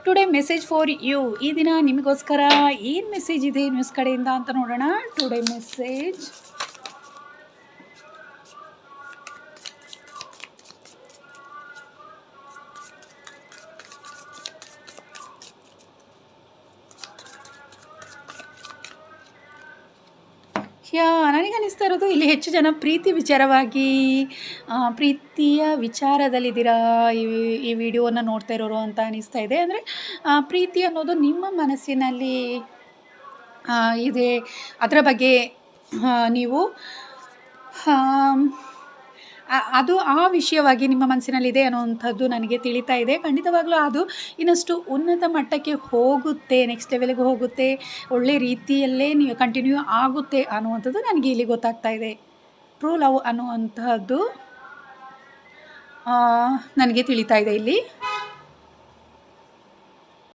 Today message for you. ಈ ದಿನ ನಿಮಗೋಸ್ಕರ ಏನು ಮೆಸೇಜ್ ಇದೆ ನ್ಯೂಸ್ ಕಡೆಯಿಂದ ಅಂತ ನೋಡೋಣ. Today message. ನನಗೆ ಅನ್ನಿಸ್ತಾ ಇರೋದು ಇಲ್ಲಿ ಹೆಚ್ಚು ಜನ ಪ್ರೀತಿಯ ವಿಚಾರದಲ್ಲಿದ್ದೀರಾ ಈ ವಿಡಿಯೋನ ನೋಡ್ತಾ ಇರೋರು ಅಂತ ಅನ್ನಿಸ್ತಾ ಇದೆ. ಅಂದರೆ ಪ್ರೀತಿ ಅನ್ನೋದು ನಿಮ್ಮ ಮನಸ್ಸಿನಲ್ಲಿ ಇದೆ, ಅದರ ಬಗ್ಗೆ ನೀವು ಅದು ಆ ವಿಷಯವಾಗಿ ನಿಮ್ಮ ಮನಸ್ಸಿನಲ್ಲಿದೆ ಅನ್ನೋವಂಥದ್ದು ನನಗೆ ತಿಳಿತಾ ಇದೆ. ಖಂಡಿತವಾಗ್ಲೂ ಅದು ಇನ್ನಷ್ಟು ಉನ್ನತ ಮಟ್ಟಕ್ಕೆ ಹೋಗುತ್ತೆ, ನೆಕ್ಸ್ಟ್ ಲೆವೆಲ್ಗೆ ಹೋಗುತ್ತೆ, ಒಳ್ಳೆ ರೀತಿಯಲ್ಲೇ ನೀವು ಕಂಟಿನ್ಯೂ ಆಗುತ್ತೆ ಅನ್ನುವಂಥದ್ದು ನನಗೆ ಇಲ್ಲಿ ಗೊತ್ತಾಗ್ತಾ ಇದೆ. ಟ್ರೂ ಲವ್ ಅನ್ನುವಂತಹದ್ದು ನನಗೆ ತಿಳಿತಾ ಇದೆ ಇಲ್ಲಿ.